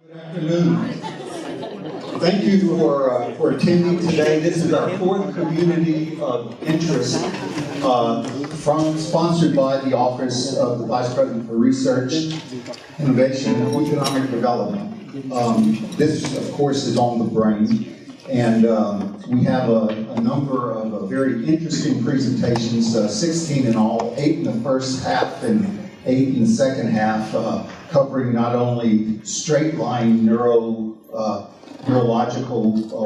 Good afternoon. Thank you for attending today. This is our fourth community of interest sponsored by the Office of the Vice President for Research, Innovation, and Economic Development. This, of course, is on the brain, and we have a number of very interesting presentations, 16 in all, 8 in the first half and 8 in the second half, covering not only straight-line neurological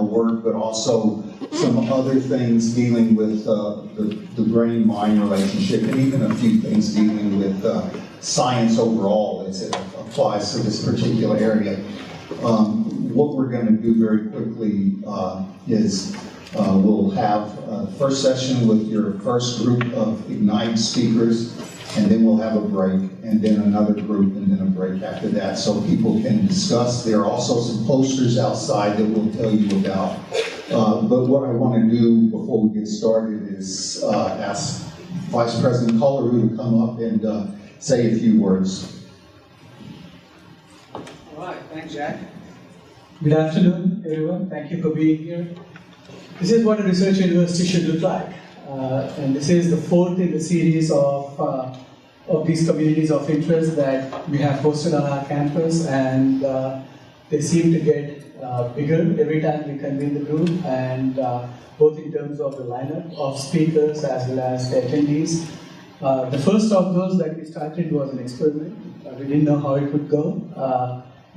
work, but also some other things dealing with the brain-mind relationship, and even a few things dealing with science overall as it applies to this particular area. What we're going to do very quickly is we'll have a first session with your first group of Ignite speakers, and then we'll have a break, and then another group, and then a break after that, so people can discuss. There are also some posters outside that we'll tell you about. But what I want to do before we get started is ask Vice President Colleru to come up and say a few words. All right, thanks, Jack. Good afternoon, everyone. Thank you for being here. This is what a research university should look like. And this is the fourth in the series of these communities of interest that we have hosted on our campus, and they seem to get bigger every time we convene the group, and both in terms of the lineup of speakers as well as the attendees. The first of those that we started was an experiment. We didn't know how it would go,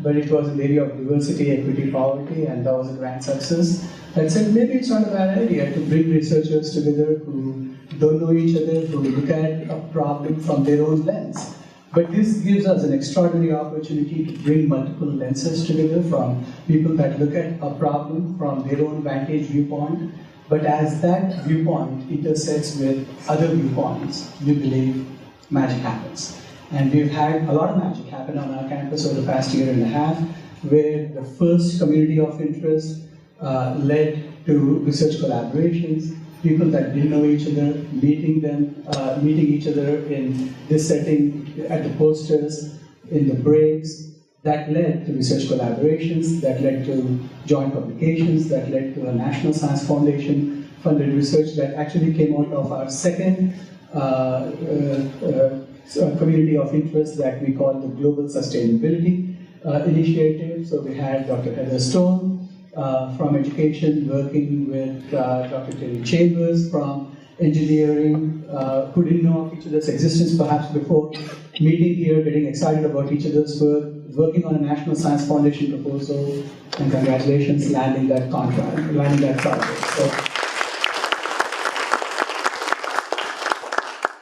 but it was in the area of diversity, equity, poverty, and that was a grand success. I said maybe it's not a bad idea to bring researchers together who don't know each other, who look at a problem from their own lens. But this gives us an extraordinary opportunity to bring multiple lenses together from people that look at a problem from their own vantage viewpoint. But as that viewpoint intersects with other viewpoints, we believe magic happens. And we've had a lot of magic happen on our campus over the past year and a half, where the first community of interest led to research collaborations, people that didn't know each other, meeting each other in this setting, at the posters, in the breaks. That led to research collaborations, that led to joint publications, that led to a National Science Foundation funded research that actually came out of our second community of interest that we call the Global Sustainability Initiative. So we had Dr. Heather Stone from education working with Dr. Terry Chambers from engineering, who didn't know of each other's existence perhaps before meeting here, getting excited about each other's work, working on a National Science Foundation proposal, and congratulations, landing that contract, landing that project.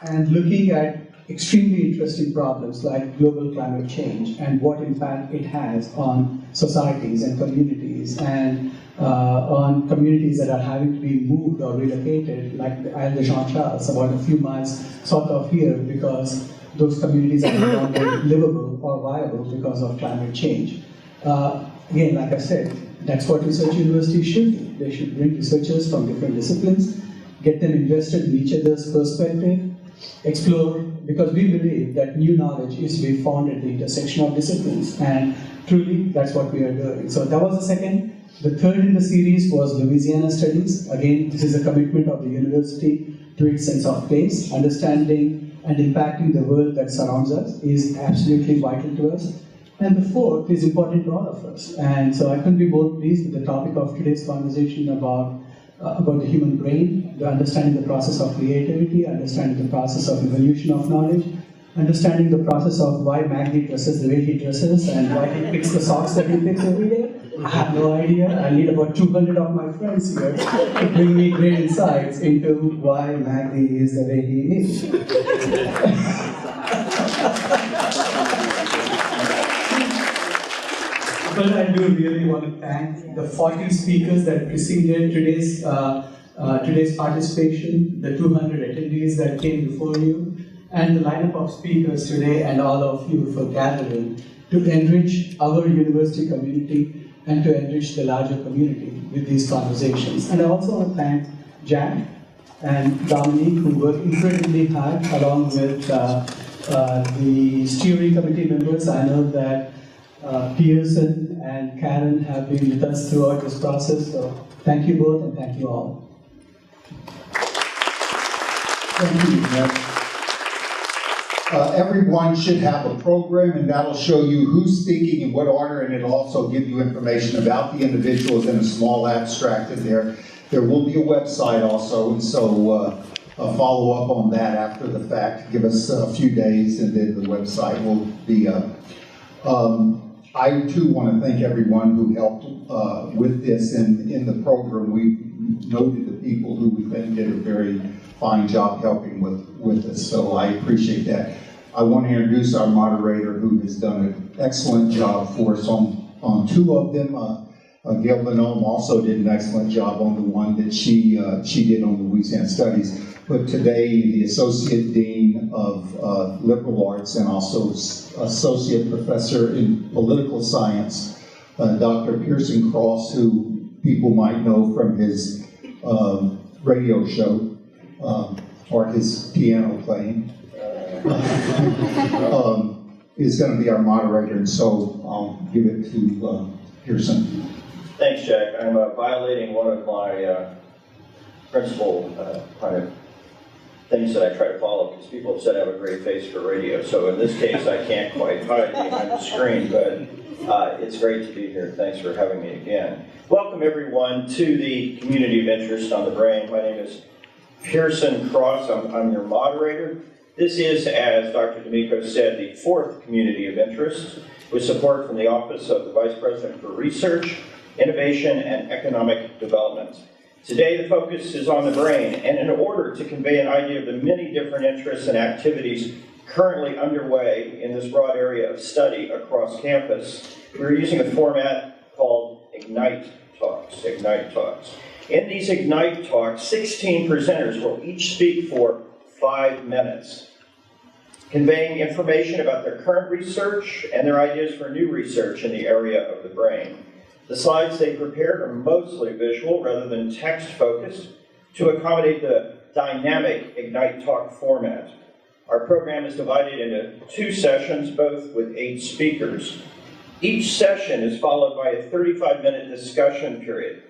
And looking at extremely interesting problems like global climate change and what impact it has on societies and communities, and on communities that are having to be moved or relocated, like the Isle de Jean Charles, about a few miles south of here, because those communities are no longer livable or viable because of climate change. Again, like I said, that's what research universities should do. They should bring researchers from different disciplines, get them invested in each other's perspective, explore, because we believe that new knowledge is to be found at the intersection of disciplines, and truly that's what we are doing. So that was the second. The third in the series was Louisiana Studies. Again, this is a commitment of the university to its sense of place. Understanding and impacting the world that surrounds us is absolutely vital to us. And the fourth is important to all of us. And so I couldn't be more pleased with the topic of today's conversation about the human brain, the understanding the process of creativity, understanding the process of evolution of knowledge, understanding the process of why Magdi dresses the way he dresses and why he picks the socks that he picks every day. I have no idea. I need about 200 of my friends here to bring me great insights into why Magdi is the way he is. But I do really want to thank the 40 speakers that preceded today's participation, the 200 attendees that came before you, and the lineup of speakers today, and all of you for gathering to enrich our university community and to enrich the larger community with these conversations. And I also want to thank Jack and Dominique, who worked incredibly hard along with the steering committee members. I know that Pearson and Karen have been with us throughout this process. So thank you both and thank you all. Thank you. Everyone should have a program, and that'll show you who's speaking in what order, and it'll also give you information about the individuals in a small abstract in there. There will be a website also, and so follow up on that after the fact. Give us a few days, and then the website will be up. I too want to thank everyone who helped with this in the program. We noted the people who we think did a very fine job helping with us, so I appreciate that. I want to introduce our moderator who has done an excellent job for us on two of them. Gail Bonhomme also did an excellent job on the one that she did on Louisiana Studies. But today, the Associate Dean of Liberal Arts and also Associate Professor in Political Science, Dr. Pearson Cross, who people might know from his radio show or his piano playing, is going to be our moderator, and so I'll give it to Pearson. Thanks, Jack. I'm violating one of my principal kind of things that I try to follow, because people have said I have a great face for radio. So in this case, I can't quite hide behind the screen, but it's great to be here. Thanks for having me again. Welcome, everyone, to the Community of Interest on the Brain. My name is Pearson Cross. I'm your moderator. This is, as Dr. D'Amico said, the fourth Community of Interest, with support from the Office of the Vice President for Research, Innovation, and Economic Development. Today, the focus is on the brain, and in order to convey an idea of the many different interests and activities currently underway in this broad area of study across campus, we're using a format called Ignite Talks. Ignite Talks. In these Ignite Talks, 16 presenters will each speak for 5 minutes, conveying information about their current research and their ideas for new research in the area of the brain. The slides they prepared are mostly visual rather than text-focused to accommodate the dynamic Ignite Talk format. Our program is divided into 2 sessions, both with 8 speakers. Each session is followed by a 35-minute discussion period.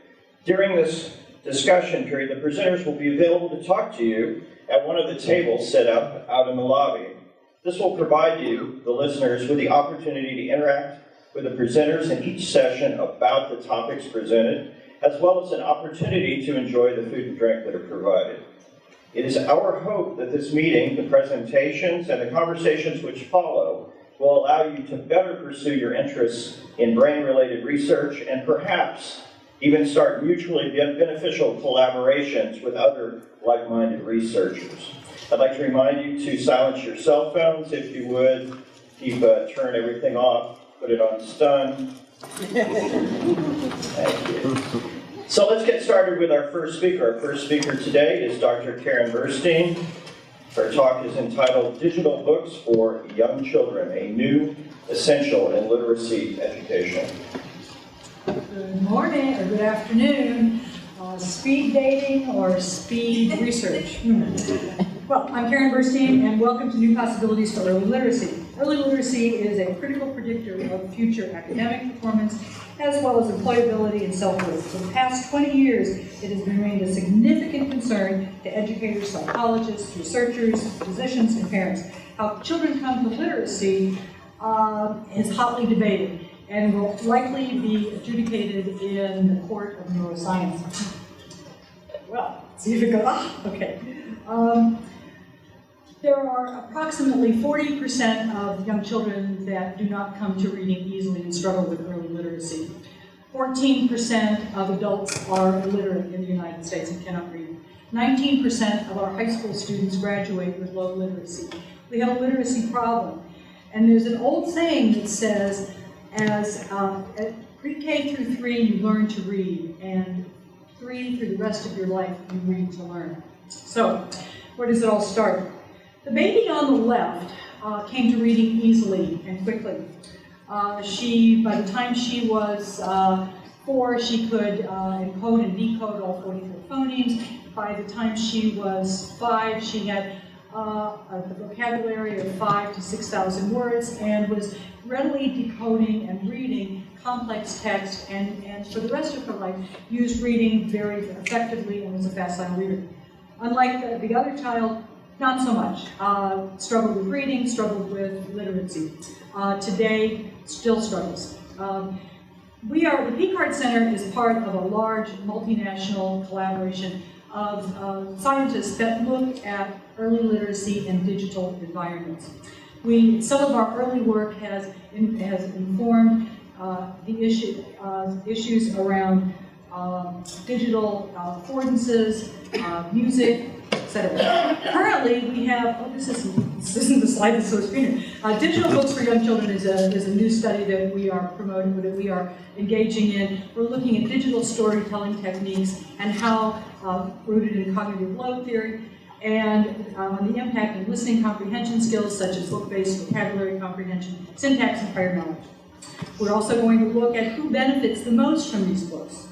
During this discussion period, the presenters will be available to talk to you at one of the tables set up out in the lobby. This will provide you, the listeners, with the opportunity to interact with the presenters in each session about the topics presented, as well as an opportunity to enjoy the food and drink that are provided. It is our hope that this meeting, the presentations, and the conversations which follow will allow you to better pursue your interests in brain-related research and perhaps even start mutually beneficial collaborations with other like-minded researchers. I'd like to remind you to silence your cell phones, if you would. Turn everything off, put it on stun. Thank you. So let's get started with our first speaker. Our first speaker today is Dr. Karen Burstein. Her talk is entitled Digital Books for Young Children, a New Essential in Literacy Education. Good morning, or good afternoon. Speed dating or speed research? Well, I'm Karen Burstein, and welcome to New Possibilities for Early Literacy. Early literacy is a critical predictor of future academic performance, as well as employability and self-worth. For the past 20 years, it has remained a significant concern to educators, psychologists, researchers, physicians, and parents. How children come to literacy is hotly debated and will likely be adjudicated in the court of neuroscience. Well, see if it goes, okay. There are approximately 40% of young children that do not come to reading easily and struggle with early literacy. 14% of adults are illiterate in the United States and cannot read. 19% of our high school students graduate with low literacy. We have a literacy problem. And there's an old saying that says, as at pre-K through 3, you learn to read, and 3 through the rest of your life, you read to learn. So, where does it all start? The baby on the left came to reading easily and quickly. By the time she was 4, she could encode and decode all 44 phonemes. By the time she was 5, she had the vocabulary of 5,000 to 6,000 words, and was readily decoding and reading complex text, and for the rest of her life used reading very effectively and was a facile reader. Unlike the other child, not so much. Struggled with reading, struggled with literacy. Today, still struggles. The P-Card Center is part of a large multinational collaboration of scientists that look at early literacy and digital environments. Some of our early work has informed the issues around digital affordances, music, etc. Currently, we have, this isn't the slide that's so screened. Digital books for young children is a new study that we are promoting, that we are engaging in. We're looking at digital storytelling techniques and how, rooted in cognitive load theory, and on the impact of listening comprehension skills such as book-based vocabulary comprehension, syntax, and prior knowledge. We're also going to look at who benefits the most from these books.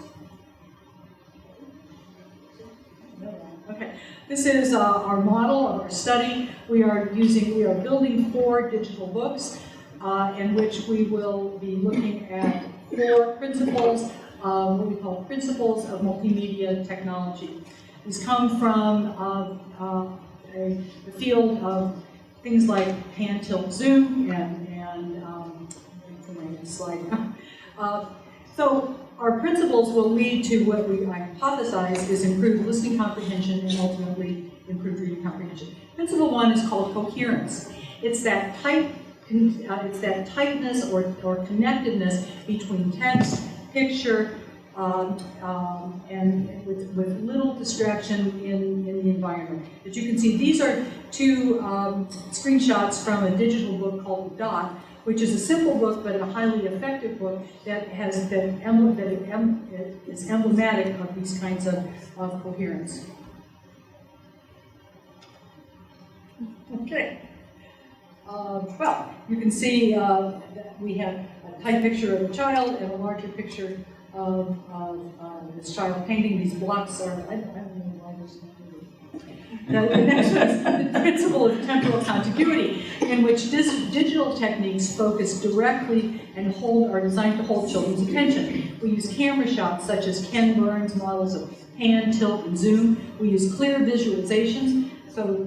Okay, this is our model of our study. We are building 4 digital books in which we will be looking at 4 principles, what we call principles of multimedia technology. These come from the field of things like pan, tilt, zoom, and slide now. So our principles will lead to what we hypothesize is improved listening comprehension and ultimately improved reading comprehension. Principle 1 is called coherence. It's that tightness or connectedness between text, picture, and with little distraction in the environment. As you can see, these are 2 screenshots from a digital book called Dot, which is a simple book but a highly effective book that is emblematic of these kinds of coherence. Okay. Well, you can see that we have a tight picture of a child and a larger picture of this child painting. These blocks are, I don't know why there's no. The next one is the principle of temporal contiguity, in which digital techniques focus directly and are designed to hold children's attention. We use camera shots such as Ken Burns' models of pan, tilt, and zoom. We use clear visualizations, so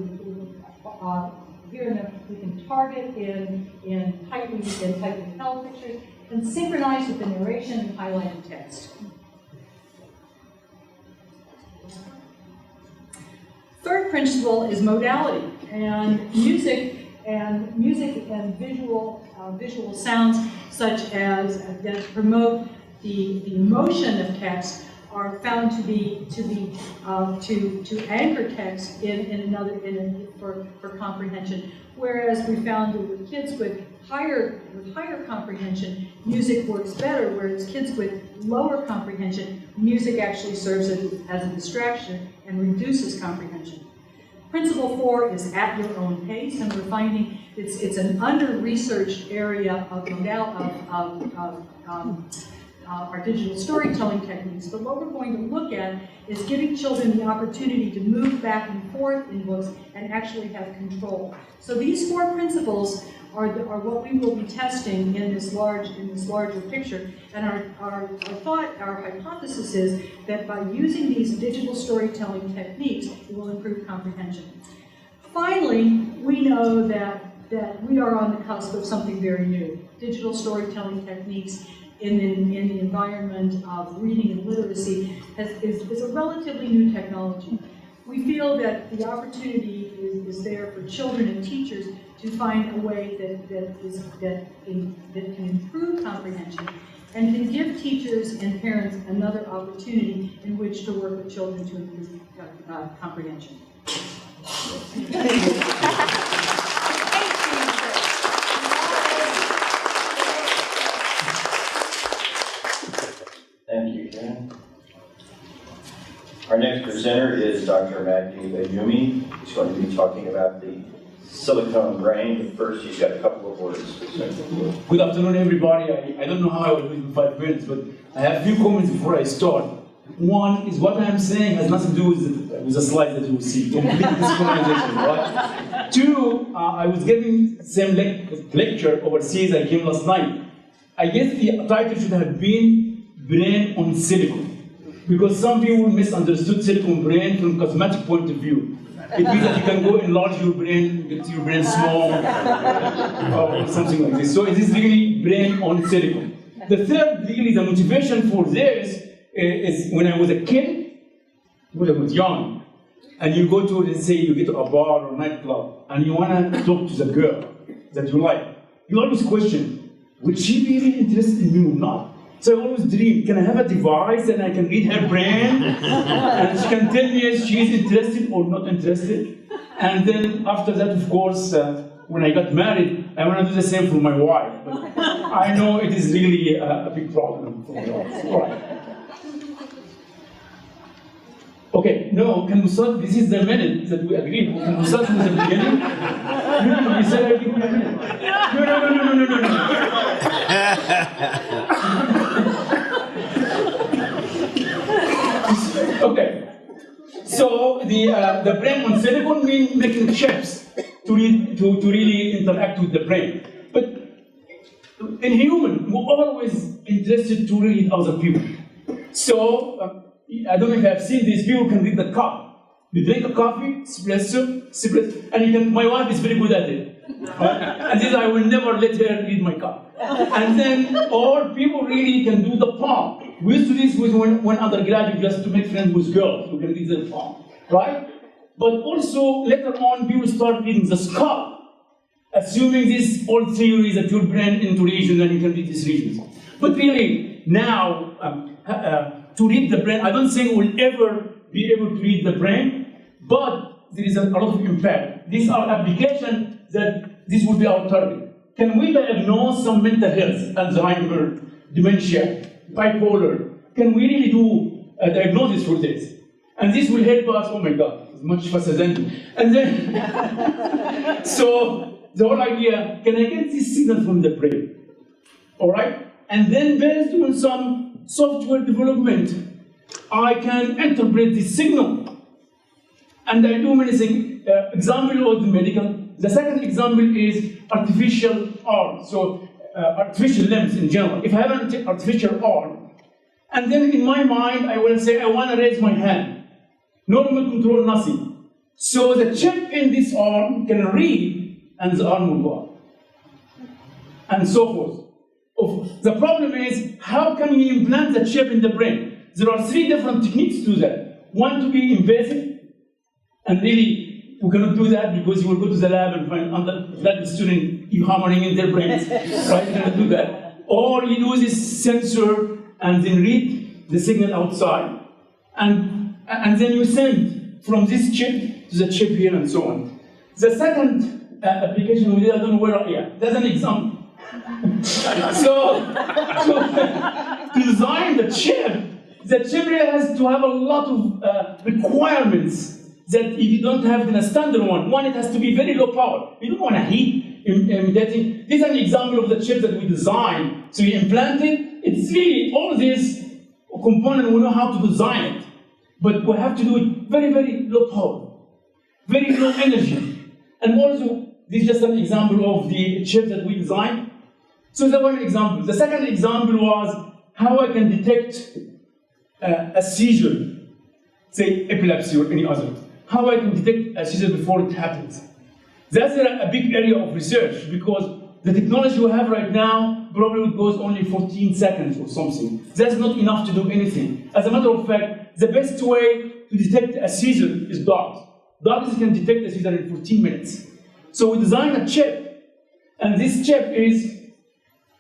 here we can target in tightly held pictures and synchronize with the narration and highlighted text. Third principle is modality, and music and visual sounds such as that promote the emotion of text are found to anchor text for comprehension. Whereas we found that with kids with higher comprehension, music works better. Whereas kids with lower comprehension, music actually serves as a distraction and reduces comprehension. Principle 4 is at your own pace, and we're finding it's an under-researched area of our digital storytelling techniques, but what we're going to look at is giving children the opportunity to move back and forth in books and actually have control. So these 4 principles are what we will be testing in this larger picture, and our hypothesis is that by using these digital storytelling techniques, it will improve comprehension. Finally, we know that we are on the cusp of something very new. Digital storytelling techniques in the environment of reading and literacy is a relatively new technology. We feel that the opportunity is there for children and teachers to find a way that can improve comprehension and can give teachers and parents another opportunity in which to work with children to improve comprehension. Thank you, Karen. Our next presenter is Dr. Magdi Bayumi. He's going to be talking about the silicone brain, but first he's got a couple of words. Good afternoon, everybody. I don't know how I will do it in 5 minutes, but I have a few comments before I start. One is what I am saying has nothing to do with the slide that you will see. Complete synchronization, right? Two, I was giving the same lecture overseas. I came last night. I guess the title should have been Brain on Silicon, because some people misunderstood silicon brain from cosmetic point of view. It means that you can go enlarge your brain, get your brain small, or something like this. So it is really brain on silicon. The third, really, the motivation for this is when I was a kid, when I was young, and you go to, let's say, you get to a bar or nightclub, and you want to talk to the girl that you like. You always question, would she be really interested in you or not? So I always dream, can I have a device and I can read her brain? And she can tell me if she is interested or not interested. And then after that, of course, when I got married, I want to do the same for my wife. But I know it is really a big problem for me. All right. Okay, no, can we start? This is the minute that we agreed. Can we start from the beginning? No, we said everything in a minute. No. Okay, so the brain on silicon means making chips to really interact with the brain. But in human, we're always interested to read other people. So I don't know if you have seen these people can read the cup. You drink a coffee, espresso, and you can. My wife is very good at it. And this I will never let her read my cup. And then all people really can do the palm. We used to do this with one undergraduate just to make friends with girls who can read the palm, right? But also later on people start reading the skull, assuming this old theory that your brain into regions and you can read these regions. But really now to read the brain, I don't think we'll ever be able to read the brain, but there is a lot of impact. These are applications that this will be our target. Can we diagnose some mental health, Alzheimer, dementia, bipolar? Can we really do a diagnosis for this? And this will help us, oh my God, it's much faster than me. And then, so the whole idea, can I get this signal from the brain? All right? And then based on some software development, I can interpret this signal. And I do many things. Example of the medical. The second example is artificial arm. So artificial limbs in general. If I have an artificial arm, and then in my mind I will say I want to raise my hand. No remote control, nothing. So the chip in this arm can read, and the arm will go up, and so forth. The problem is, how can you implant the chip in the brain? There are three different techniques to that. One to be invasive, and really we cannot do that because you will go to the lab and find that student hammering in their brains, right? You cannot do that. Or you use this sensor and then read the signal outside, and then you send from this chip to the chip here and so on. The second application we did, I don't know where, yeah, that's an example. So to design the chip really has to have a lot of requirements that if you don't have in a standard one. One, it has to be very low power. You don't want to heat imitating. This is an example of the chip that we designed. So you implant it. It's really all this component, we know how to design it. But we have to do it very, very low power, very low energy. And also, this is just an example of the chip that we designed. So that's one example. The second example was how I can detect a seizure, say epilepsy or any other. How I can detect a seizure before it happens. That's a big area of research because the technology we have right now probably goes only 14 seconds or something. That's not enough to do anything. As a matter of fact, the best way to detect a seizure is dogs. Dogs can detect a seizure in 14 minutes. So we designed a chip, and this chip is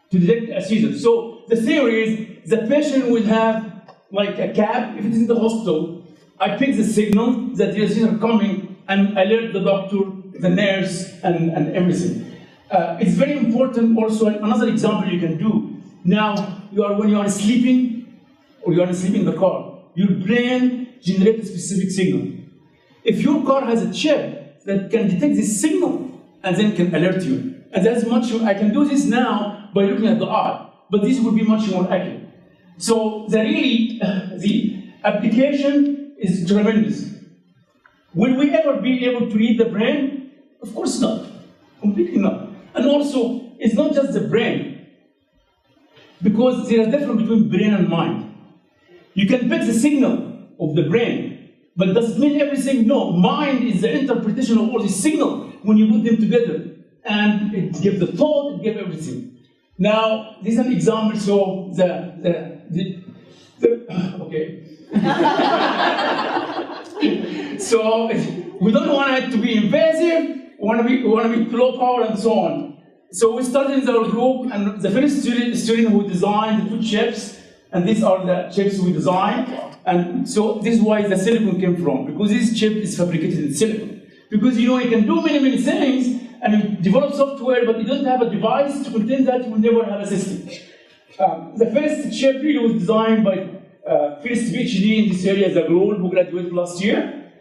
to detect a seizure. So the theory is the patient will have like a cab. If it is in the hospital, I pick the signal that there is a seizure coming and alert the doctor, the nurse, and everything. It's very important also, another example you can do. Now, when you are sleeping, or you are sleeping in the car, your brain generates a specific signal. If your car has a chip that can detect this signal and then can alert you, and that's much, I can do this now by looking at the eye, but this would be much more accurate. So the application is tremendous. Will we ever be able to read the brain? Of course not, completely not. And also, it's not just the brain, because there is a difference between brain and mind. You can pick the signal of the brain, but does it mean everything? No, mind is the interpretation of all the signal when you put them together. And it gives the thought, it gives everything. Now, this is an example, so okay. So we don't want it to be invasive, we want to be low power and so on. So we started in our group, and the first student who designed the 2 chips, and these are the chips we designed. And so this is why the silicon came from, because this chip is fabricated in silicon. Because you can do many things, and you develop software, but you don't have a device to contain that, you will never have a system. The first chip really was designed by first PhD in this area, as a group who graduated last year,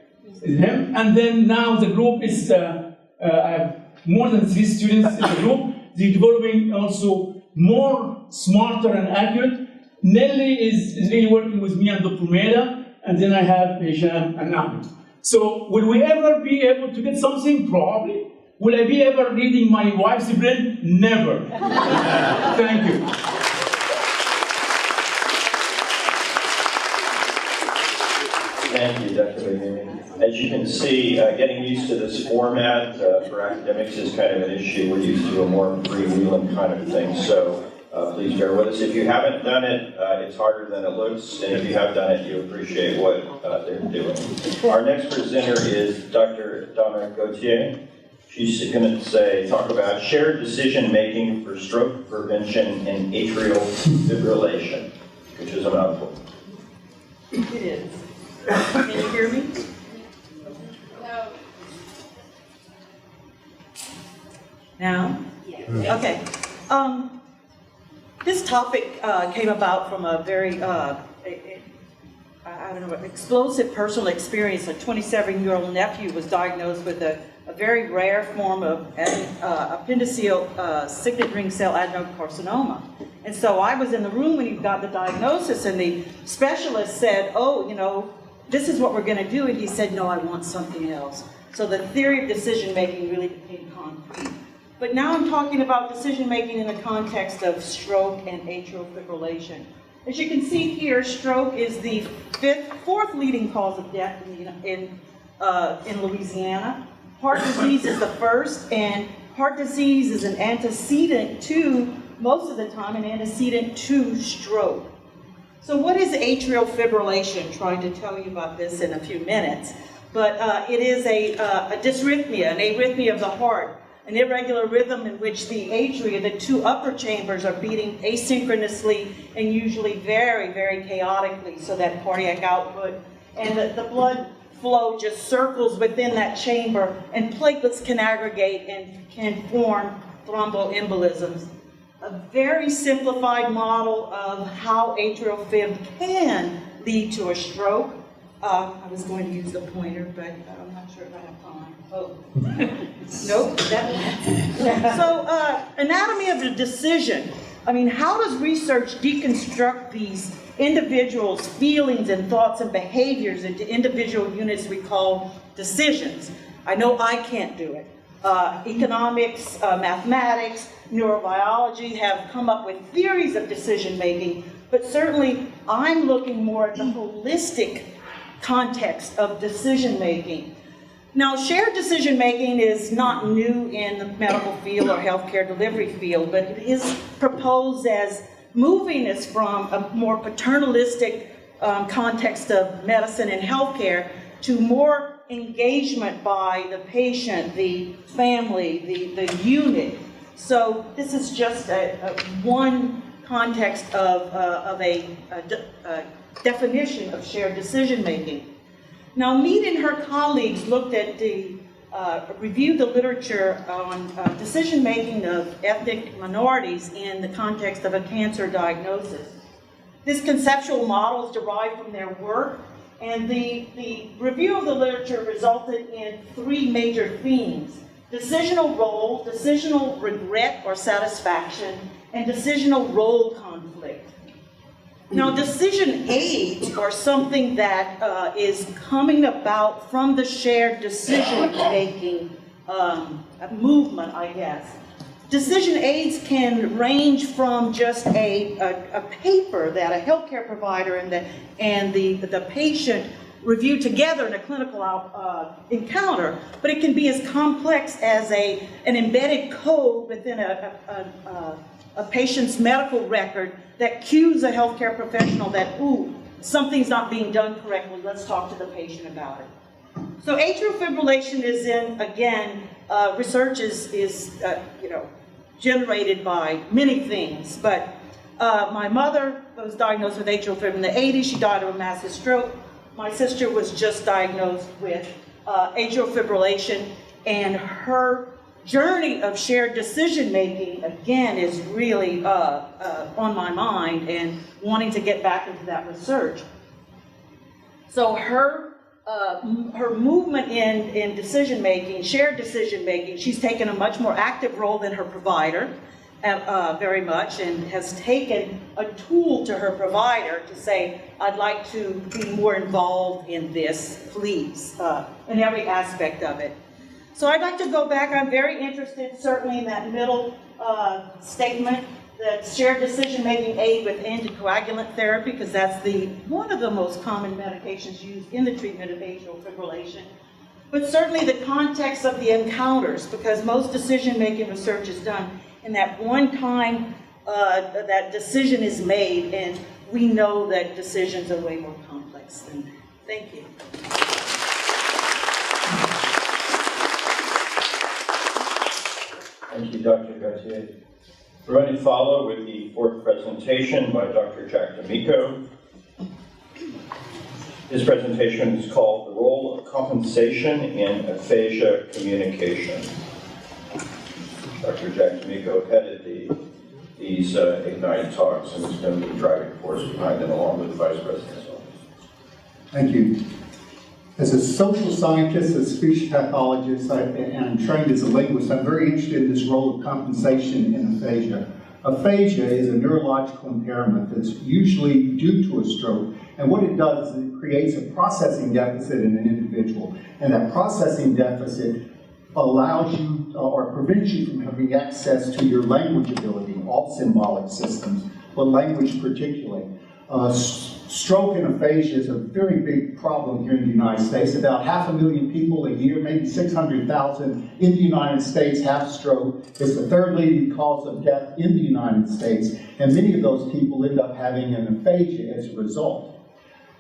is him. And then now the group is, I have more than 3 students in the group. They're developing also more smarter and accurate. Nelly is really working with me and Dr. Meda, and then I have Hisham and Ahmed. So will we ever be able to get something? Probably. Will I be ever reading my wife's brain? Never. Thank you. Thank you, Dr. Bahimi. As you can see, getting used to this format for academics is kind of an issue. We're used to a more freewheeling kind of thing, so please bear with us. If you haven't done it, it's harder than it looks, and if you have done it, you appreciate what they're doing. Our next presenter is Dr. Donna Gauthier. She's going to talk about shared decision-making for stroke prevention and atrial fibrillation, which is a mouthful. It is. Can you hear me? No. Now? Yeah. Okay. This topic came about from a very, explosive personal experience. A 27-year-old nephew was diagnosed with a very rare form of appendiceal signet ring cell adenocarcinoma. And so I was in the room when he got the diagnosis, and the specialist said, oh, this is what we're going to do. And he said, no, I want something else. So the theory of decision-making really became concrete. But now I'm talking about decision-making in the context of stroke and atrial fibrillation. As you can see here, stroke is the fourth leading cause of death in Louisiana. Heart disease is the first, and heart disease is an antecedent to, most of the time, an antecedent to stroke. So what is atrial fibrillation? I'm trying to tell you about this in a few minutes. But it is a dysrhythmia, an arrhythmia of the heart, an irregular rhythm in which the atria, the 2 upper chambers, are beating asynchronously and usually very, very chaotically, so that cardiac output and the blood flow just circles within that chamber, and platelets can aggregate and can form thromboembolisms. A very simplified model of how atrial fib can lead to a stroke. I was going to use the pointer, but I'm not sure if I have time. Oh, nope. So, anatomy of the decision. I mean, how does research deconstruct these individuals' feelings and thoughts and behaviors into individual units we call decisions? I know I can't do it. Economics, mathematics, neurobiology have come up with theories of decision-making, but certainly I'm looking more at the holistic context of decision-making. Now, shared decision-making is not new in the medical field or healthcare delivery field, but it is proposed as moving us from a more paternalistic context of medicine and healthcare to more engagement by the patient, the family, the unit. So this is just one context of a definition of shared decision-making. Now, Mead and her colleagues looked at reviewed the literature on decision-making of ethnic minorities in the context of a cancer diagnosis. This conceptual model is derived from their work, and the review of the literature resulted in 3 major themes: decisional role, decisional regret or satisfaction, and decisional role conflict. Now, decision aids are something that is coming about from the shared decision-making movement, I guess. Decision aids can range from just a paper that a healthcare provider and the patient review together in a clinical encounter, but it can be as complex as an embedded code within a patient's medical record that cues a healthcare professional that, ooh, something's not being done correctly, let's talk to the patient about it. So atrial fibrillation is research is generated by many things, but my mother was diagnosed with atrial fibrillation in the 80s. She died of a massive stroke. My sister was just diagnosed with atrial fibrillation, and her journey of shared decision-making, again, is really on my mind and wanting to get back into that research. So her movement in decision-making, shared decision-making, she's taken a much more active role than her provider, very much, and has taken a tool to her provider to say, I'd like to be more involved in this, please, in every aspect of it. So I'd like to go back. I'm very interested, certainly, in that middle statement, that shared decision-making aid with anticoagulant therapy, because that's one of the most common medications used in the treatment of atrial fibrillation. But certainly the context of the encounters, because most decision-making research is done in that one time that decision is made, and we know that decisions are way more complex than that. Thank you. Thank you, Dr. Gauthier. We're going to follow with the fourth presentation by Dr. Jack D'Amico. His presentation is called The Role of Compensation in Aphasia Communication. Dr. Jack D'Amico headed these Ignite talks and is going to be driving force behind them along with the Vice President's office. Thank you. As a social scientist, a speech pathologist, and I'm trained as a linguist, I'm very interested in this role of compensation in aphasia. Aphasia is a neurological impairment that's usually due to a stroke, and what it does is it creates a processing deficit in an individual, and that processing deficit allows you or prevents you from having access to your language ability, all symbolic systems, but language particularly. Stroke and aphasia is a very big problem here in the United States. About 500,000 people a year, maybe 600,000 in the United States have stroke. It's the third leading cause of death in the United States, and many of those people end up having an aphasia as a result.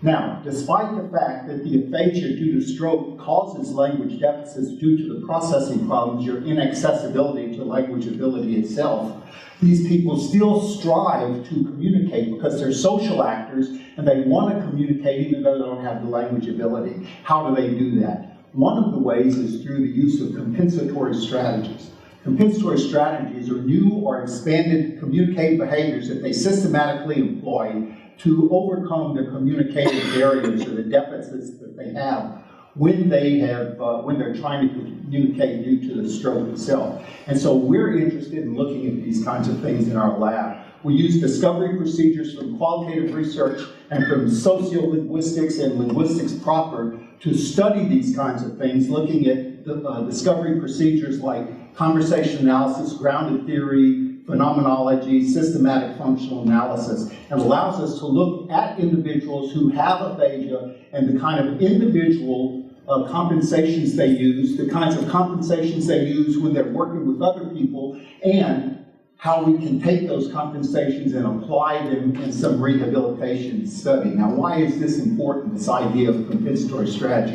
Now, despite the fact that the aphasia due to stroke causes language deficits due to the processing problems, your inaccessibility to language ability itself, these people still strive to communicate because they're social actors and they want to communicate even though they don't have the language ability. How do they do that? One of the ways is through the use of compensatory strategies. Compensatory strategies are new or expanded communicative behaviors that they systematically employ to overcome the communicative barriers or the deficits that they have when they're trying to communicate due to the stroke itself. And so we're interested in looking at these kinds of things in our lab. We use discovery procedures from qualitative research and from sociolinguistics and linguistics proper to study these kinds of things, looking at the discovery procedures like conversation analysis, grounded theory, phenomenology, systematic functional analysis, and allows us to look at individuals who have aphasia and the kind of individual compensations they use, the kinds of compensations they use when they're working with other people, and how we can take those compensations and apply them in some rehabilitation study. Now, why is this important, this idea of compensatory strategy?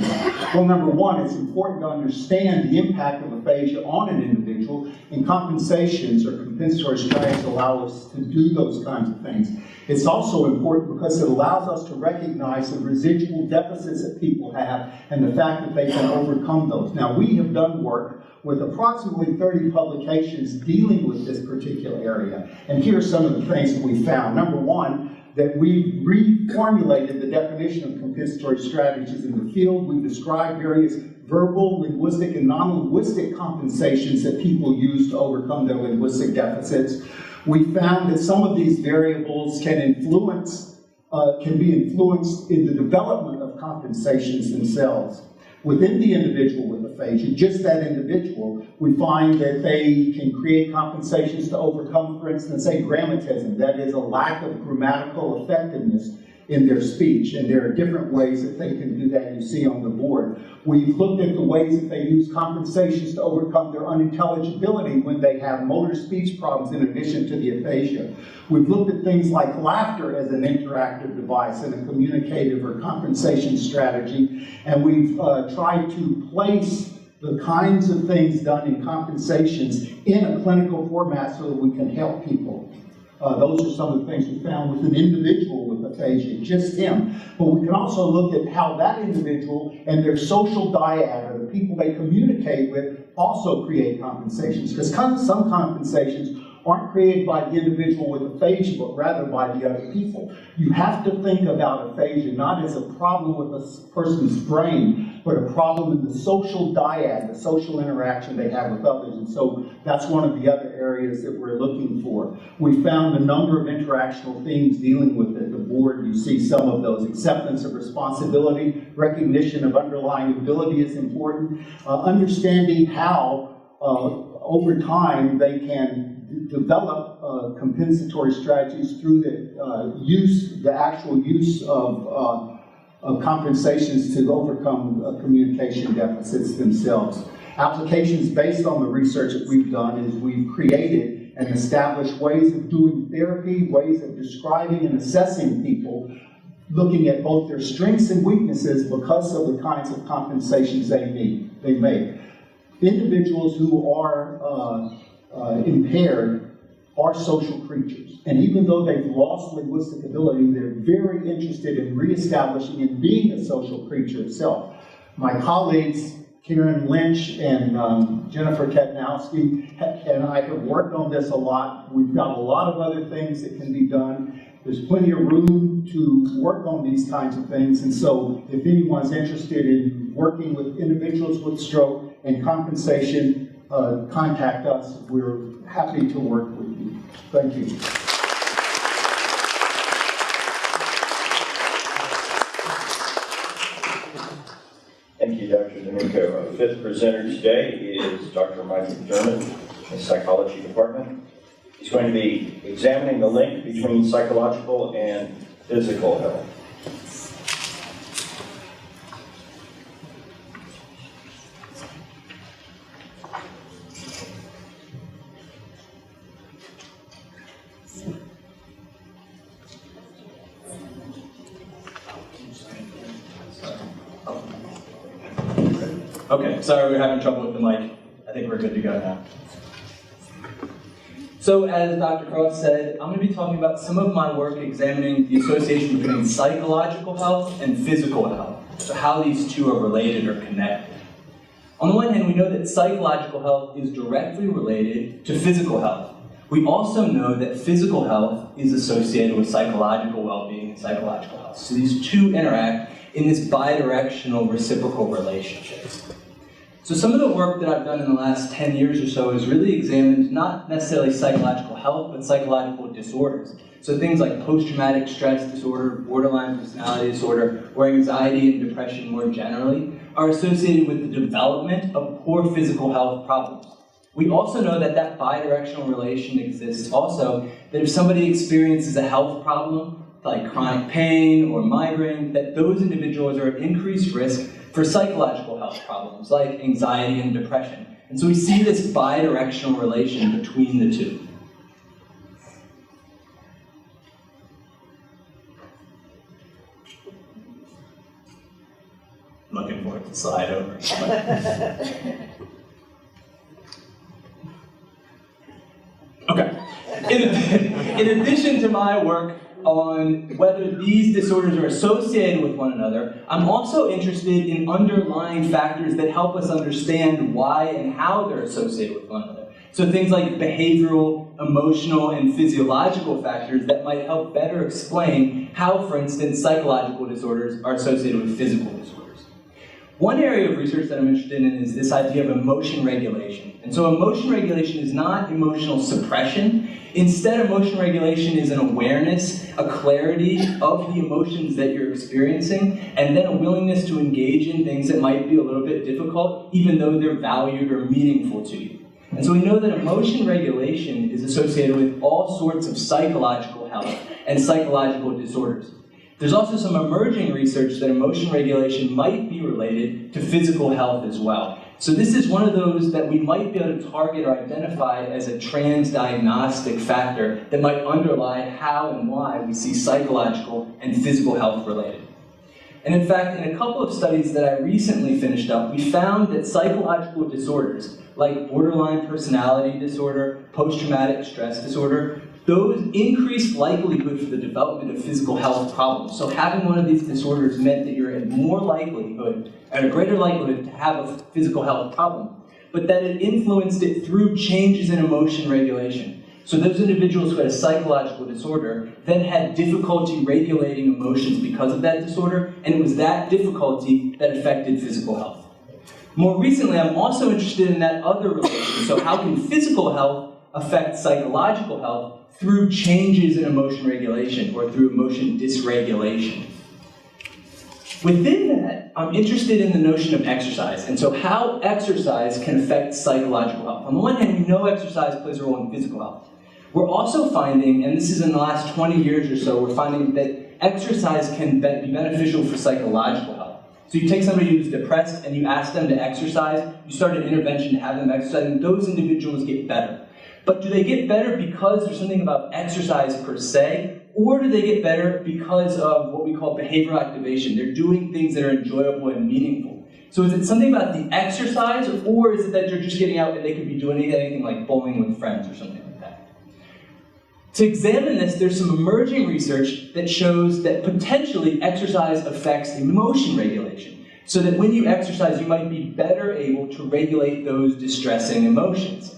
Well, number one, it's important to understand the impact of aphasia on an individual, and compensations or compensatory strategies allow us to do those kinds of things. It's also important because it allows us to recognize the residual deficits that people have and the fact that they can overcome those. Now, we have done work with approximately 30 publications dealing with this particular area. And here are some of the things that we found. Number one, that we reformulated the definition of compensatory strategies in the field. We described various verbal, linguistic, and non-linguistic compensations that people use to overcome their linguistic deficits. We found that some of these variables can influence can be influenced in the development of compensations themselves. Within the individual with aphasia, just that individual, we find that they can create compensations to overcome, for instance, agrammatism, that is a lack of grammatical effectiveness in their speech, and there are different ways that they can do that you see on the board. We've looked at the ways that they use compensations to overcome their unintelligibility when they have motor speech problems in addition to the aphasia. We've looked at things like laughter as an interactive device and a communicative or compensation strategy, and we've tried to place the kinds of things done in compensations in a clinical format so that we can help people. Those are some of the things we found with an individual with aphasia, just him. But we can also look at how that individual and their social dyad, or the people they communicate with, also create compensations. Because some compensations aren't created by the individual with aphasia, but rather by the other people. You have to think about aphasia not as a problem with a person's brain, but a problem in the social dyad, the social interaction they have with others. And so that's one of the other areas that we're looking for. We found a number of interactional themes dealing with it. The board, you see some of those. Acceptance of responsibility, recognition of underlying ability is important, understanding how over time they can develop compensatory strategies through the actual use of compensations to overcome communication deficits themselves. Applications based on the research that we've done is we've created and established ways of doing therapy, ways of describing and assessing people, looking at both their strengths and weaknesses because of the kinds of compensations they make. Individuals who are impaired are social creatures. And even though they've lost linguistic ability, they're very interested in reestablishing and being a social creature itself. My colleagues, Karen Lynch and Jennifer Tetnowski, and I have worked on this a lot. We've got a lot of other things that can be done. There's plenty of room to work on these kinds of things. And so if anyone's interested in working with individuals with stroke and compensation, contact us. We're happy to work with you. Thank you. Thank you, Dr. D'Amico. Our fifth presenter today is Dr. Mike McDermott in the Psychology Department. He's going to be examining the link between psychological and physical health. Okay, sorry we're having trouble with the mic. I think we're good to go now. So as Dr. Cross said, I'm going to be talking about some of my work examining the association between psychological health and physical health, so how these two are related or connected. On the one hand, we know that psychological health is directly related to physical health. We also know that physical health is associated with psychological well-being and psychological health. So these two interact in this bidirectional reciprocal relationship. So some of the work that I've done in the last 10 years or so has really examined not necessarily psychological health, but psychological disorders. So things like post-traumatic stress disorder, borderline personality disorder, or anxiety and depression more generally are associated with the development of poor physical health problems. We also know that that bidirectional relation exists also, that if somebody experiences a health problem, like chronic pain or migraine, that those individuals are at increased risk for psychological health problems like anxiety and depression. And so we see this bidirectional relation between the two. I'm looking forward to slide over. Okay. In addition to my work on whether these disorders are associated with one another, I'm also interested in underlying factors that help us understand why and how they're associated with one another. So things like behavioral, emotional, and physiological factors that might help better explain how, for instance, psychological disorders are associated with physical disorders. One area of research that I'm interested in is this idea of emotion regulation. And so emotion regulation is not emotional suppression. Instead, emotion regulation is an awareness, a clarity of the emotions that you're experiencing, and then a willingness to engage in things that might be a little bit difficult, even though they're valued or meaningful to you. And so we know that emotion regulation is associated with all sorts of psychological health and psychological disorders. There's also some emerging research that emotion regulation might be related to physical health as well. So this is one of those that we might be able to target or identify as a transdiagnostic factor that might underlie how and why we see psychological and physical health related. And in fact, in a couple of studies that I recently finished up, we found that psychological disorders like borderline personality disorder, post-traumatic stress disorder, those increased likelihood for the development of physical health problems. So having one of these disorders meant that you're at more likelihood, at a greater likelihood to have a physical health problem, but that it influenced it through changes in emotion regulation. So those individuals who had a psychological disorder then had difficulty regulating emotions because of that disorder, and it was that difficulty that affected physical health. More recently, I'm also interested in that other relation. So how can physical health affect psychological health through changes in emotion regulation or through emotion dysregulation? Within that, I'm interested in the notion of exercise, and so how exercise can affect psychological health. On the one hand, we know exercise plays a role in physical health. We're also finding, and this is in the last 20 years or so, we're finding that exercise can be beneficial for psychological health. So you take somebody who's depressed and you ask them to exercise, you start an intervention to have them exercise, and those individuals get better. But do they get better because there's something about exercise per se, or do they get better because of what we call behavioral activation? They're doing things that are enjoyable and meaningful. So is it something about the exercise, or is it that they're just getting out and they could be doing anything like bowling with friends or something like that? To examine this, there's some emerging research that shows that potentially exercise affects emotion regulation. So that when you exercise, you might be better able to regulate those distressing emotions.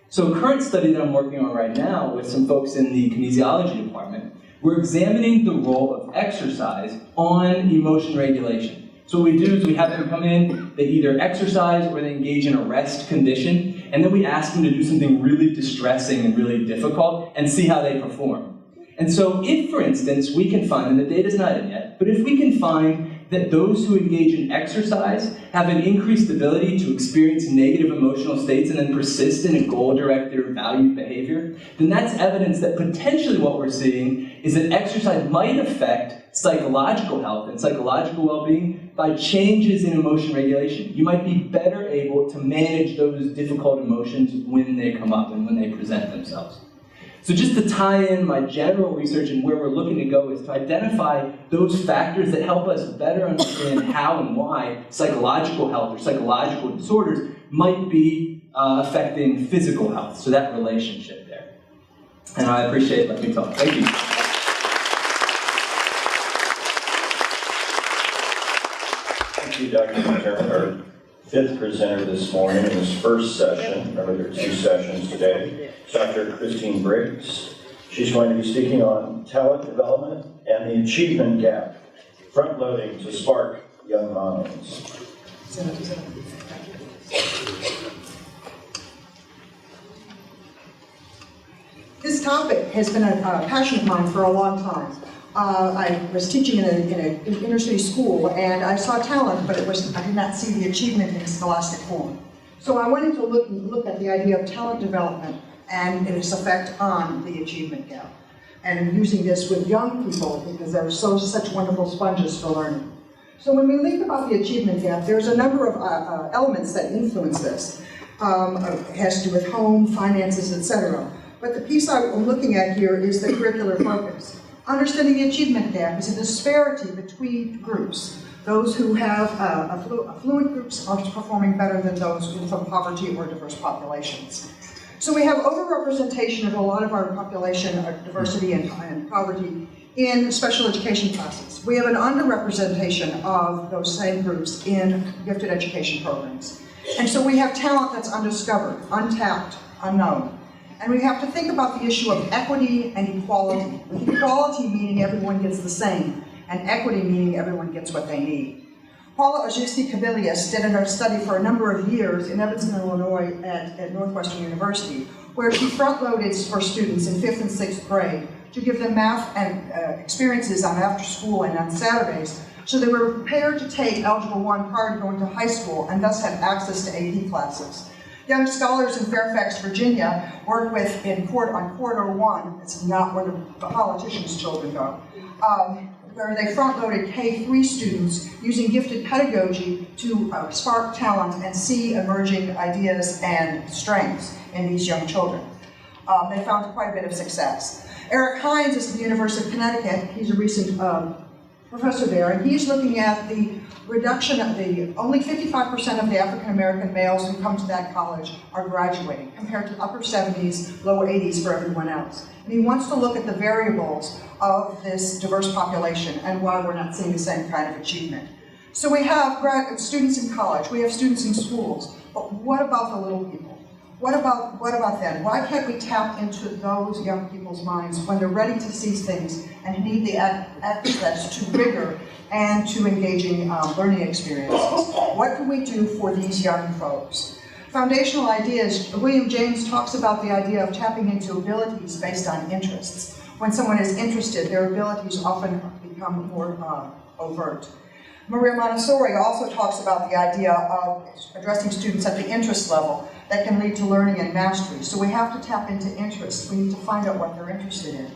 So a current study that I'm working on right now with some folks in the kinesiology department, we're examining the role of exercise on emotion regulation. So what we do is we have them come in, they either exercise or they engage in a rest condition, and then we ask them to do something really distressing and really difficult and see how they perform. And so if, for instance, we can find, and the data's not in yet, but if we can find that those who engage in exercise have an increased ability to experience negative emotional states and then persist in a goal-directed or valued behavior, then that's evidence that potentially what we're seeing is that exercise might affect psychological health and psychological well-being by changes in emotion regulation. You might be better able to manage those difficult emotions when they come up and when they present themselves. So just to tie in my general research and where we're looking to go is to identify those factors that help us better understand how and why psychological health or psychological disorders might be affecting physical health. So that relationship there. And I appreciate letting me talk. Thank you. Thank you, Dr. McDermott, our fifth presenter this morning in this first session. Remember, there are two sessions today. Dr. Christine Briggs. She's going to be speaking on talent development and the achievement gap, front-loading to spark young minds. This topic has been a passion of mine for a long time. I was teaching in an inner city school, and I saw talent, but I did not see the achievement in scholastic form. So I wanted to look at the idea of talent development and its effect on the achievement gap. And I'm using this with young people because they're such wonderful sponges for learning. So when we think about the achievement gap, there's a number of elements that influence this. It has to do with home, finances, etc. But the piece I'm looking at here is the curricular focus. Understanding the achievement gap is a disparity between groups. Those who have affluent groups are performing better than those from poverty or diverse populations. So we have overrepresentation of a lot of our population, our diversity and poverty, in special education classes. We have an underrepresentation of those same groups in gifted education programs. And so we have talent that's undiscovered, untapped, unknown. And we have to think about the issue of equity and equality, with equality meaning everyone gets the same, and equity meaning everyone gets what they need. Paula Ojibski-Kabilius did a study for a number of years in Evanston, Illinois at Northwestern University, where she front-loaded for students in 5th and 6th grade to give them math and experiences on after school and on Saturdays, so they were prepared to take Algebra 1 prior to going to high school and thus have access to AP classes. Young scholars in Fairfax, Virginia work with on Corridor 1, it's not where the politicians' children go, where they front-loaded K-3 students using gifted pedagogy to spark talent and see emerging ideas and strengths in these young children. They found quite a bit of success. Eric Hines is at the University of Connecticut. He's a recent professor there, and he's looking at the reduction of only 55% of the African-American males who come to that college are graduating, compared to upper 70s, lower 80s for everyone else. And he wants to look at the variables of this diverse population and why we're not seeing the same kind of achievement. So we have students in college, we have students in schools, but what about the little people? What about them? Why can't we tap into those young people's minds when they're ready to see things and need the access to rigor and to engaging learning experiences? What can we do for these young folks? Foundational ideas, William James talks about the idea of tapping into abilities based on interests. When someone is interested, their abilities often become more overt. Maria Montessori also talks about the idea of addressing students at the interest level that can lead to learning and mastery. So we have to tap into interests. We need to find out what they're interested in.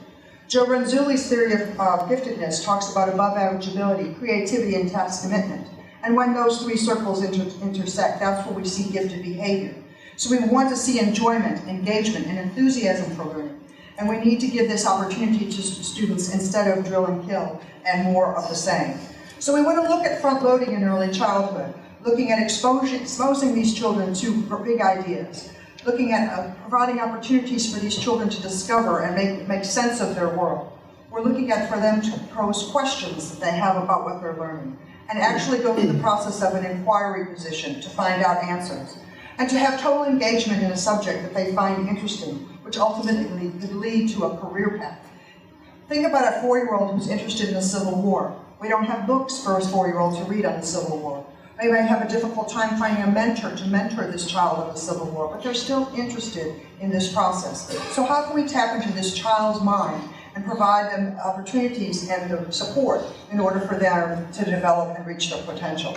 Joe Renzulli's theory of giftedness talks about above-average ability, creativity, and task commitment. And when those three circles intersect, that's where we see gifted behavior. So we want to see enjoyment, engagement, and enthusiasm for learning. And we need to give this opportunity to students instead of drill and kill and more of the same. So we want to look at front-loading in early childhood, looking at exposing these children to big ideas, looking at providing opportunities for these children to discover and make sense of their world. We're looking at for them to pose questions that they have about what they're learning, and actually go through the process of an inquiry position to find out answers, and to have total engagement in a subject that they find interesting, which ultimately could lead to a career path. Think about a 4-year-old who's interested in the Civil War. We don't have books for a 4-year-old to read on the Civil War. They may have a difficult time finding a mentor to mentor this child of the Civil War, but they're still interested in this process. So how can we tap into this child's mind and provide them opportunities and the support in order for them to develop and reach their potential?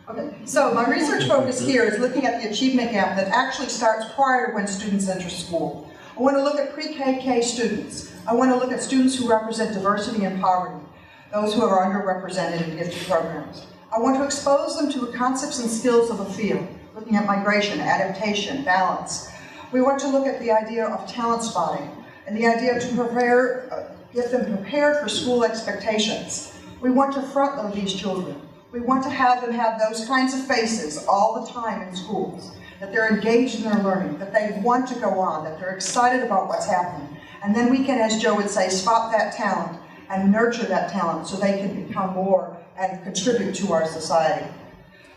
Okay, so my research focus here is looking at the achievement gap that actually starts prior to when students enter school. I want to look at pre-KK students. I want to look at students who represent diversity and poverty, those who are underrepresented in gifted programs. I want to expose them to the concepts and skills of a field, looking at migration, adaptation, balance. We want to look at the idea of talent spotting and the idea to get them prepared for school expectations. We want to front-load these children. We want to have them have those kinds of faces all the time in schools, that they're engaged in their learning, that they want to go on, that they're excited about what's happening. And then we can, as Joe would say, spot that talent and nurture that talent so they can become more and contribute to our society.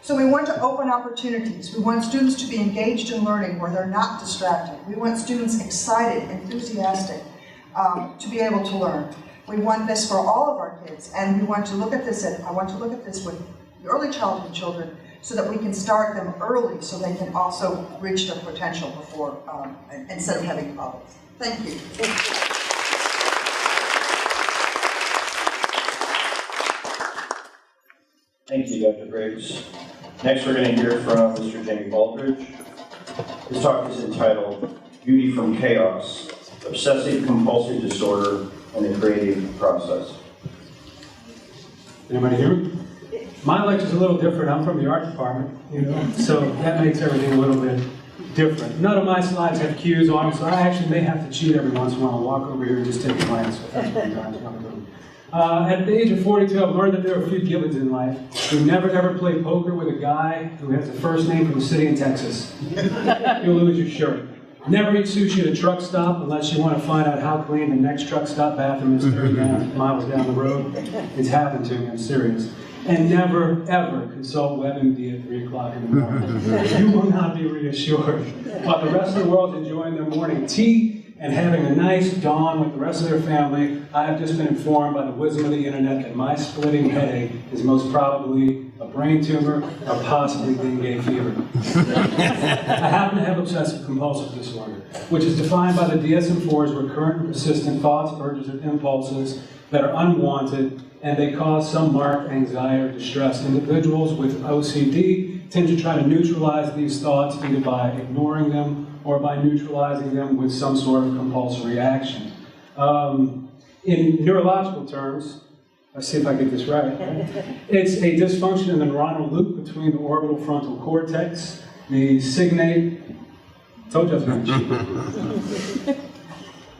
So we want to open opportunities. We want students to be engaged in learning where they're not distracted. We want students excited, enthusiastic, to be able to learn. We want this for all of our kids, and we want to look at this, and I want to look at this with the early childhood children so that we can start them early so they can also reach their potential before, instead of having problems. Thank you. Thank you, Dr. Briggs. Next, we're going to hear from Mr. Jamie Baldridge. His talk is entitled Beauty from Chaos, Obsessive Compulsive Disorder and the Creative Process. Anybody hear me? My lecture's a little different. I'm from the art department, so that makes everything a little bit different. None of my slides have cues on them, so I actually may have to cheat every once in a while. Walk over here and just take a glance. At the age of 42, I've learned that there are a few Gibbons in life who never ever play poker with a guy who has a first name from a city in Texas. You'll lose your shirt. Never eat sushi at a truck stop unless you want to find out how clean the next truck stop bathroom is 30 miles down the road. It's happened to me, I'm serious. And never, ever consult WebMD at 3 o'clock in the morning. You will not be reassured. While the rest of the world's enjoying their morning tea, and having a nice dawn with the rest of their family, I have just been informed by the wisdom of the internet that my splitting headache is most probably a brain tumor or possibly dengue fever. I happen to have obsessive compulsive disorder, which is defined by the DSM-4 as recurrent and persistent thoughts, urges, and impulses that are unwanted, and they cause some marked anxiety or distress. Individuals with OCD tend to try to neutralize these thoughts either by ignoring them or by neutralizing them with some sort of compulsory action. In neurological terms, let's see if I get this right. It's a dysfunction in the neuronal loop between the orbital frontal cortex, the cingulate, told you I was going to cheat.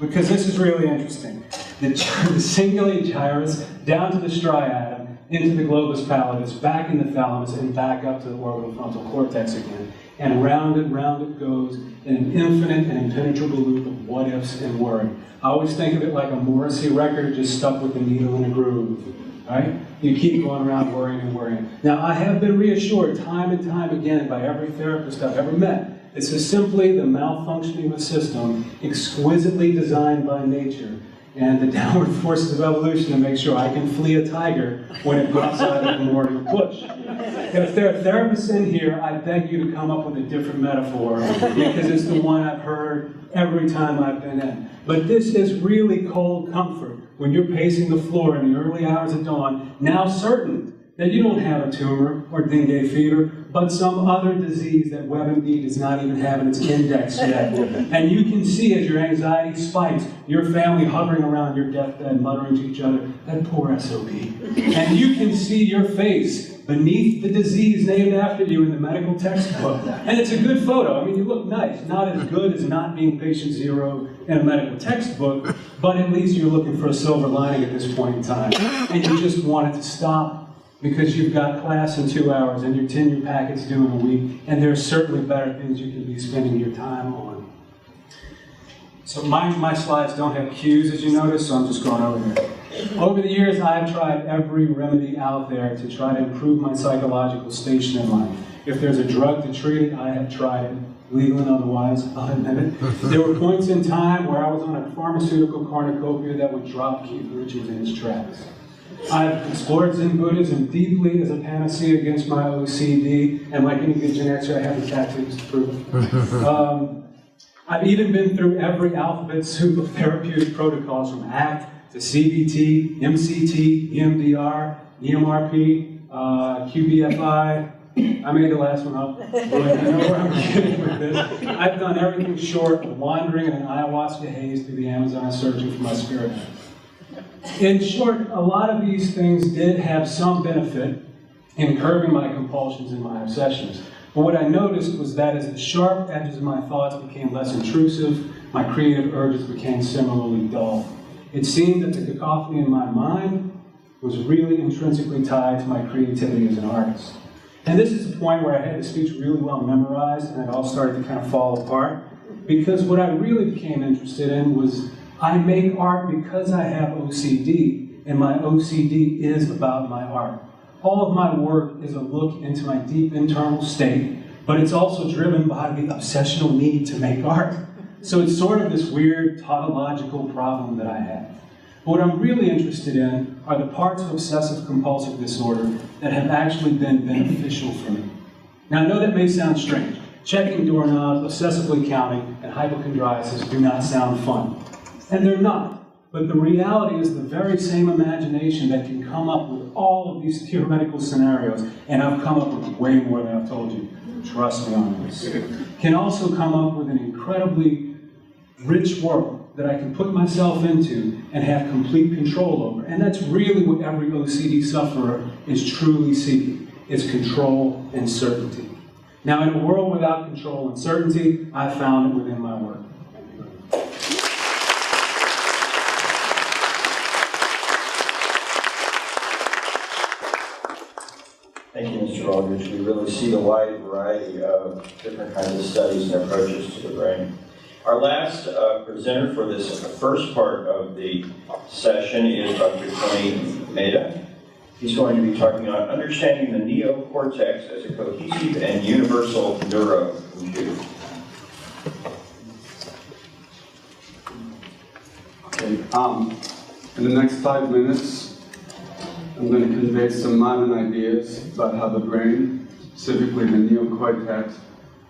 Because this is really interesting. The cingulate gyrus down to the striatum, into the globus pallidus, back in the thalamus, and back up to the orbital frontal cortex again. And round it goes in an infinite and impenetrable loop of what ifs and worry. I always think of it like a Morrissey record just stuck with the needle in a groove, right? You keep going around worrying and worrying. Now, I have been reassured time and time again by every therapist I've ever met. This is simply the malfunctioning of a system exquisitely designed by nature and the downward forces of evolution to make sure I can flee a tiger when it goes out of the mortar push. If there are therapists in here, I beg you to come up with a different metaphor because it's the one I've heard every time I've been in. But this is really cold comfort when you're pacing the floor in the early hours of dawn, now certain that you don't have a tumor or dengue fever, but some other disease that WebMD does not even have in its index yet. And you can see as your anxiety spikes, your family hovering around your deathbed, muttering to each other, that poor SOB. And you can see your face beneath the disease named after you in the medical textbook. And it's a good photo. I mean, you look nice. Not as good as not being patient zero in a medical textbook, but at least you're looking for a silver lining at this point in time. And you just want it to stop because you've got class in 2 hours and your tenure packet's due in a week, and there's certainly better things you can be spending your time on. So my slides don't have cues, as you notice, so I'm just going over here. Over the years, I've tried every remedy out there to try to improve my psychological station in life. If there's a drug to treat it, I have tried it, legal and otherwise, I'll admit it. There were points in time where I was on a pharmaceutical cornucopia that would drop Keith Richards in his tracks. I've explored Zen Buddhism deeply as a panacea against my OCD, and like any good Gen Xer, I have the tattoos to prove it. I've even been through every alphabet soup of therapeutic protocols from ACT to CBT, MCT, EMDR, EMRP, QBFI. I made the last one up, but I know where I'm getting with this. I've done everything short of wandering in an ayahuasca haze through the Amazon searching for my spirit. In short, a lot of these things did have some benefit in curbing my compulsions and my obsessions. But what I noticed was that as the sharp edges of my thoughts became less intrusive, my creative urges became similarly dull. It seemed that the cacophony in my mind was really intrinsically tied to my creativity as an artist. And this is the point where I had the speech really well memorized and it all started to kind of fall apart. Because what I really became interested in was I make art because I have OCD, and my OCD is about my art. All of my work is a look into my deep internal state, but it's also driven by the obsessional need to make art. So it's sort of this weird tautological problem that I have. But what I'm really interested in are the parts of obsessive compulsive disorder that have actually been beneficial for me. Now I know that may sound strange. Checking doorknobs, obsessively counting, and hypochondriasis do not sound fun. And they're not. But the reality is the very same imagination that can come up with all of these theoretical scenarios, and I've come up with way more than I've told you, trust me on this, can also come up with an incredibly rich world that I can put myself into and have complete control over. And that's really what every OCD sufferer is truly seeking. It's control and certainty. Now, in a world without control and certainty, I found it within my work. Thank you, Mr. Aldridge. We really see a wide variety of different kinds of studies and approaches to the brain. Our last presenter for this first part of the session is Dr. Tony Maeda. He's going to be talking about understanding the neocortex as a cohesive and universal neurocomputer. In the next 5 minutes, I'm going to convey some modern ideas about how the brain, specifically the neocortex,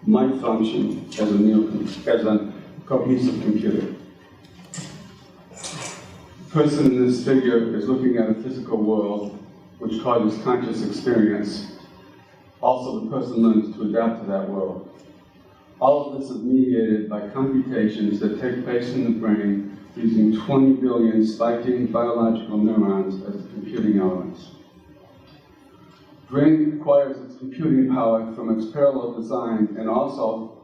might function as a cohesive computer. The person in this figure is looking at a physical world which causes conscious experience. Also, the person learns to adapt to that world. All of this is mediated by computations that take place in the brain using 20 billion spiking biological neurons as the computing elements. The brain acquires its computing power from its parallel design and also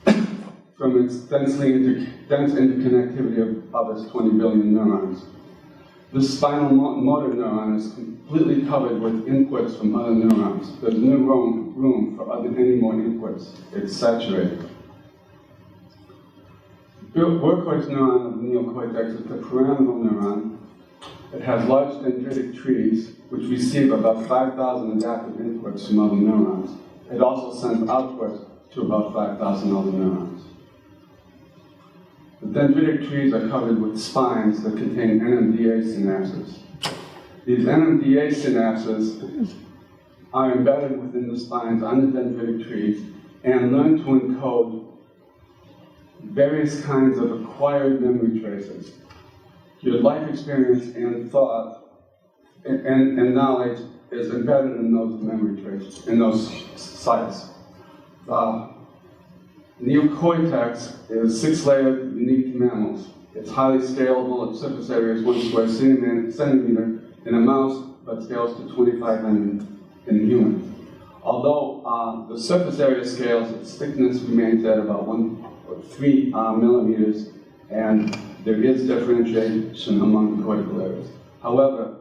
from its dense interconnectivity of its 20 billion neurons. This spinal motor neuron is completely covered with inputs from other neurons. There's no room for any more inputs. It's saturated. The workhorse neuron of the neocortex is the pyramidal neuron. It has large dendritic trees, which receive about 5,000 adaptive inputs from other neurons. It also sends outputs to about 5,000 other neurons. The dendritic trees are covered with spines that contain NMDA synapses. These NMDA synapses are embedded within the spines on the dendritic trees and learn to encode various kinds of acquired memory traces. Your life experience and thought and knowledge is embedded in those memory traces, in those sites. Neocortex is 6-layered, unique to mammals. It's highly scalable. Its surface area is 1 square centimeter in a mouse, but scales to 2500 in a human. Although the surface area scales, its thickness remains at about 1 or 3 millimeters, and there is differentiation among the cortical areas. However,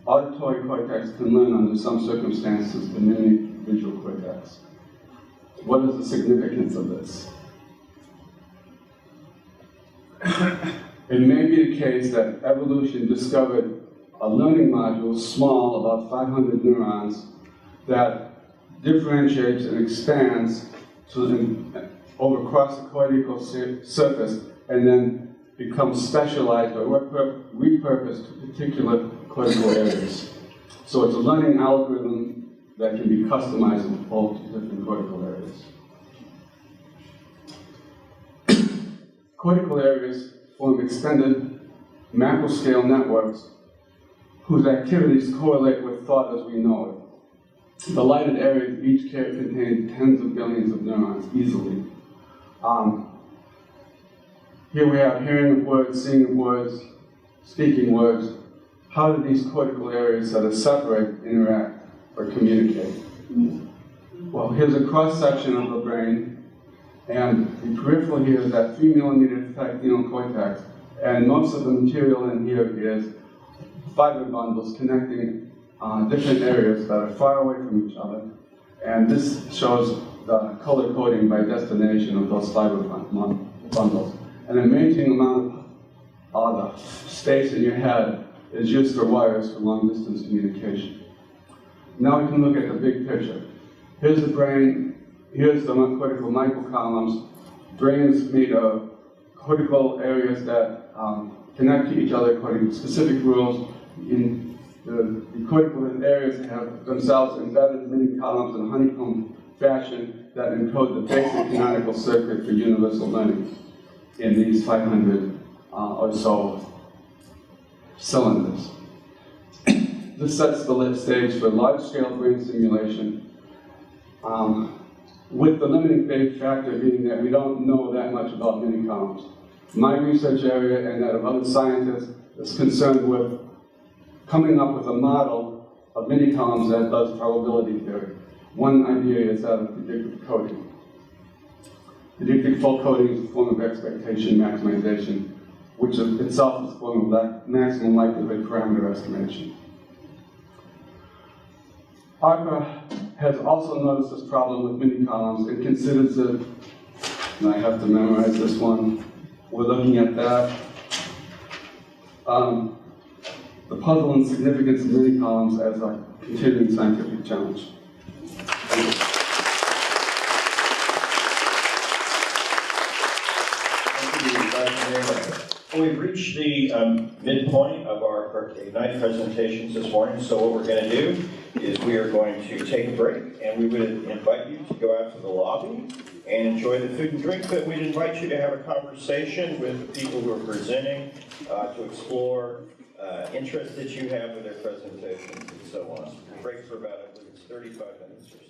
auditory cortex can learn under some circumstances to mimic visual cortex. What is the significance of this? It may be the case that evolution discovered a learning module small, about 500 neurons, that differentiates and expands over across the cortical surface and then becomes specialized or repurposed to particular cortical areas. So it's a learning algorithm that can be customizable to different cortical areas. Cortical areas form extended macro-scale networks whose activities correlate with thought as we know it. The lighted areas each contain tens of billions of neurons easily. Here we have hearing of words, seeing of words, speaking words. How do these cortical areas that are separate interact or communicate? Well, here's a cross-section of the brain, and the peripheral here is that 3 millimeter thick neocortex, and most of the material in here is fiber bundles connecting different areas that are far away from each other, and this shows the color coding by destination of those fiber bundles. An amazing amount of the space in your head is used for wires for long-distance communication. Now we can look at the big picture. Here's the brain, here's the cortical microcolumns. Brain is made of cortical areas that connect to each other according to specific rules. In the cortical areas have themselves embedded mini columns in honeycomb fashion that encode the basic canonical circuit for universal learning in these 500 or so cylinders. This sets the stage for large-scale brain simulation, with the limiting factor being that we don't know that much about mini columns. My research area and that of other scientists is concerned with coming up with a model of mini columns that does probability theory. One idea is that of predictive coding. Predictive fault coding is a form of expectation maximization, which itself is a form of maximum likelihood parameter estimation. ARPA has also noticed this problem with mini columns and considers it, and I have to memorize this one, we're looking at that. The puzzle and significance of mini columns as a continuing scientific challenge. Well, we've reached the midpoint of our Ignite presentations this morning, so what we're going to do is we are going to take a break, and we would invite you to go out to the lobby and enjoy the food and drink, but we'd invite you to have a conversation with the people who are presenting to explore interests that you have with their presentations and so on. Break for about, I believe it's 35 minutes or so.